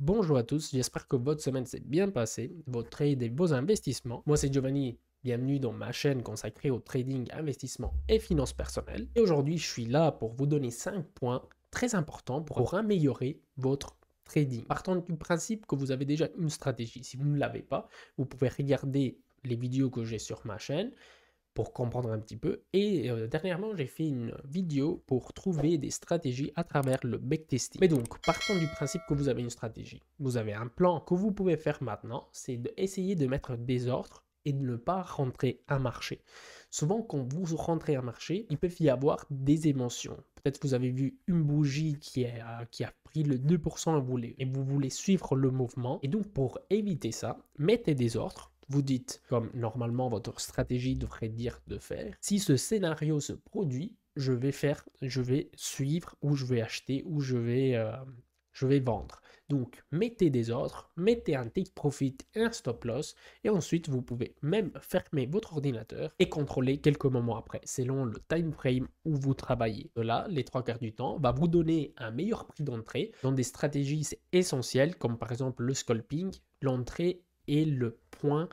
Bonjour à tous, j'espère que votre semaine s'est bien passée, vos trades et vos investissements. Moi c'est Giovanni, bienvenue dans ma chaîne consacrée au trading, investissement et finances personnelles. Et aujourd'hui je suis là pour vous donner 5 points très importants pour améliorer votre trading. Partant du principe que vous avez déjà une stratégie, si vous ne l'avez pas, vous pouvez regarder les vidéos que j'ai sur ma chaîne pour comprendre un petit peu. Et dernièrement, j'ai fait une vidéo pour trouver des stratégies à travers le backtesting. Mais donc, partons du principe que vous avez une stratégie. Vous avez un plan que vous pouvez faire maintenant, c'est d'essayer de mettre des ordres et de ne pas rentrer un marché. Souvent, quand vous rentrez un marché, il peut y avoir des émotions. Peut-être que vous avez vu une bougie qui a pris le 2% et vous voulez suivre le mouvement. Et donc, pour éviter ça, mettez des ordres. Vous dites, comme normalement votre stratégie devrait dire de faire, si ce scénario se produit, je vais suivre, ou je vais acheter, ou je vais vendre. Donc, mettez des ordres, mettez un take profit et un stop loss, et ensuite vous pouvez même fermer votre ordinateur et contrôler quelques moments après, selon le time frame où vous travaillez. Là, les 3 quarts du temps, va vous donner un meilleur prix d'entrée. Dans des stratégies, c'est essentiel, comme par exemple le scalping, l'entrée est le point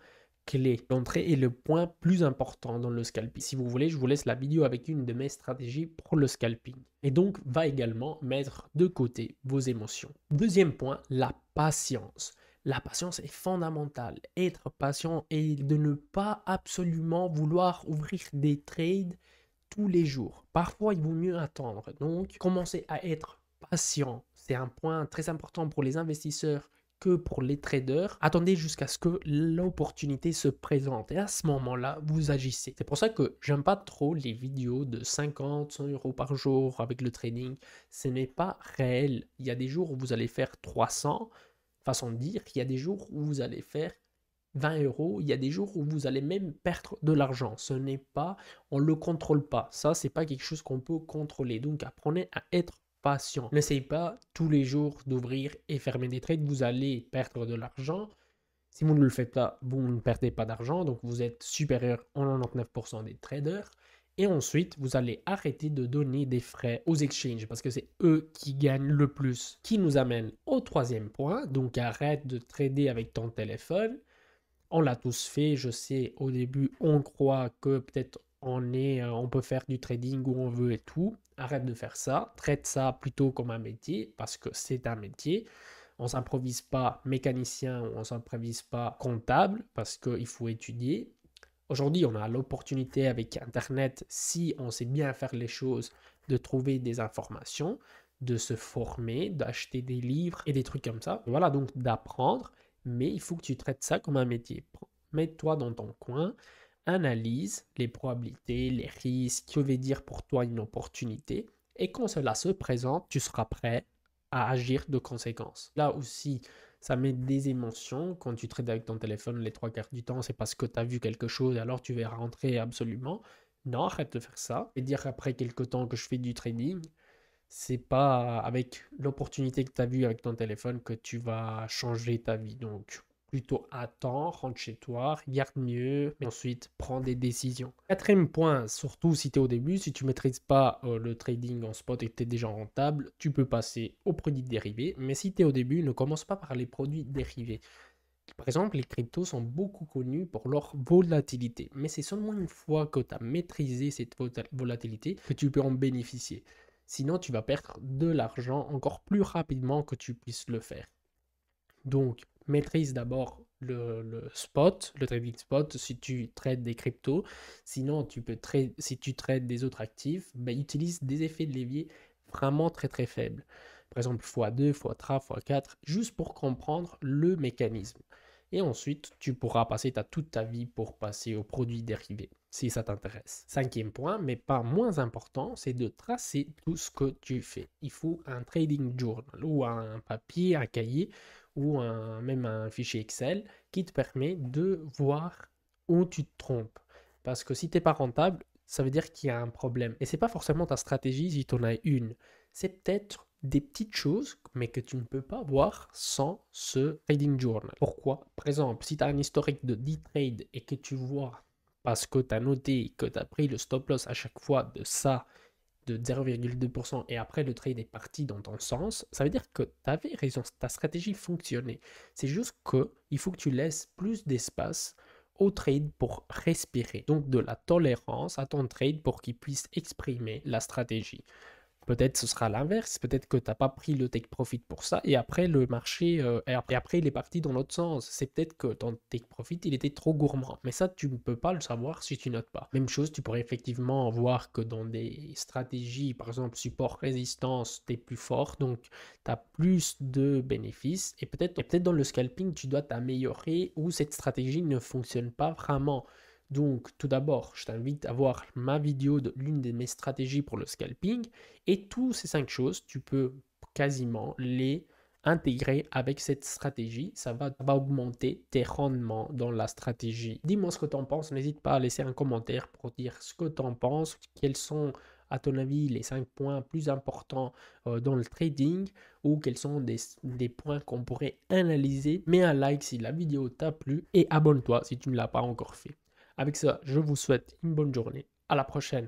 clé. L'entrée est le point plus important dans le scalping. Si vous voulez, je vous laisse la vidéo avec une de mes stratégies pour le scalping. Et donc, va également mettre de côté vos émotions. Deuxième point, la patience. La patience est fondamentale. Être patient et de ne pas absolument vouloir ouvrir des trades tous les jours. Parfois, il vaut mieux attendre. Donc, commencez à être patient. C'est un point très important pour les investisseurs que pour les traders. Attendez jusqu'à ce que l'opportunité se présente et à ce moment-là, vous agissez. C'est pour ça que j'aime pas trop les vidéos de 50, 100 euros par jour avec le trading. Ce n'est pas réel. Il y a des jours où vous allez faire 300, façon de dire. Il y a des jours où vous allez faire 20 euros. Il y a des jours où vous allez même perdre de l'argent. Ce n'est pas, on ne le contrôle pas. Ça, c'est pas quelque chose qu'on peut contrôler. Donc, apprenez à être patient. N'essayez pas tous les jours d'ouvrir et fermer des trades. Vous allez perdre de l'argent. Si vous ne le faites pas, vous ne perdez pas d'argent. Donc, vous êtes supérieur en 99% des traders. Et ensuite, vous allez arrêter de donner des frais aux exchanges parce que c'est eux qui gagnent le plus. Qui nous amène au troisième point. Donc, arrête de trader avec ton téléphone. On l'a tous fait, je sais, au début, on croit que peut-être on peut faire du trading où on veut et tout. Arrête de faire ça, traite ça plutôt comme un métier, parce que c'est un métier. On ne s'improvise pas mécanicien ou on ne s'improvise pas comptable, parce qu'il faut étudier. Aujourd'hui, on a l'opportunité avec Internet, si on sait bien faire les choses, de trouver des informations, de se former, d'acheter des livres et des trucs comme ça. Voilà, donc d'apprendre, mais il faut que tu traites ça comme un métier. Mets-toi dans ton coin, analyse les probabilités, les risques, que veut dire pour toi une opportunité, et quand cela se présente, tu seras prêt à agir de conséquence. Là aussi, ça met des émotions. Quand tu trades avec ton téléphone les 3 quarts du temps, c'est parce que tu as vu quelque chose et alors tu vas rentrer absolument. Non, arrête de faire ça. Et dire après quelques temps que je fais du trading, c'est pas avec l'opportunité que tu as vue avec ton téléphone que tu vas changer ta vie. Donc, plutôt attends, rentre chez toi, regarde mieux, mais ensuite prends des décisions. Quatrième point, surtout si tu es au début, si tu ne maîtrises pas le trading en spot et que tu es déjà rentable, tu peux passer aux produits dérivés. Mais si tu es au début, ne commence pas par les produits dérivés. Par exemple, les cryptos sont beaucoup connus pour leur volatilité, mais c'est seulement une fois que tu as maîtrisé cette volatilité que tu peux en bénéficier. Sinon, tu vas perdre de l'argent encore plus rapidement que tu puisses le faire. Donc, maîtrise d'abord le spot, le trading spot, si tu trades des cryptos. Sinon, si tu trades des autres actifs, ben, utilise des effets de levier vraiment très très faibles. Par exemple, x2, x3, x4, juste pour comprendre le mécanisme. Et ensuite, tu pourras passer toute ta vie pour passer aux produits dérivés, si ça t'intéresse. Cinquième point, mais pas moins important, c'est de tracer tout ce que tu fais. Il faut un trading journal ou un papier, un cahier ou même un fichier Excel qui te permet de voir où tu te trompes. Parce que si tu n'es pas rentable, ça veut dire qu'il y a un problème. Et ce n'est pas forcément ta stratégie si tu en as une. C'est peut-être des petites choses, mais que tu ne peux pas voir sans ce trading journal. Pourquoi? Par exemple, si tu as un historique de 10 trades et que tu vois, parce que tu as noté que tu as pris le stop loss à chaque fois de ça, de 0,2% et après le trade est parti dans ton sens, ça veut dire que tu avais raison, ta stratégie fonctionnait. C'est juste qu'il faut que tu laisses plus d'espace au trade pour respirer. Donc de la tolérance à ton trade pour qu'il puisse exprimer la stratégie. Peut-être ce sera l'inverse, peut-être que tu n'as pas pris le take profit pour ça et après le marché, et après il est parti dans l'autre sens. C'est peut-être que ton take profit il était trop gourmand, mais ça tu ne peux pas le savoir si tu notes pas. Même chose, tu pourrais effectivement voir que dans des stratégies, par exemple support résistance, tu es plus fort, donc tu as plus de bénéfices et peut-être dans le scalping tu dois t'améliorer ou cette stratégie ne fonctionne pas vraiment. Donc, tout d'abord, je t'invite à voir ma vidéo de l'une de mes stratégies pour le scalping. Et tous ces 5 choses, tu peux quasiment les intégrer avec cette stratégie. Ça va augmenter tes rendements dans la stratégie. Dis-moi ce que tu en penses. N'hésite pas à laisser un commentaire pour dire ce que tu en penses. Quels sont, à ton avis, les 5 points plus importants dans le trading ou quels sont des points qu'on pourrait analyser. Mets un like si la vidéo t'a plu et abonne-toi si tu ne l'as pas encore fait. Avec ça, je vous souhaite une bonne journée. À la prochaine.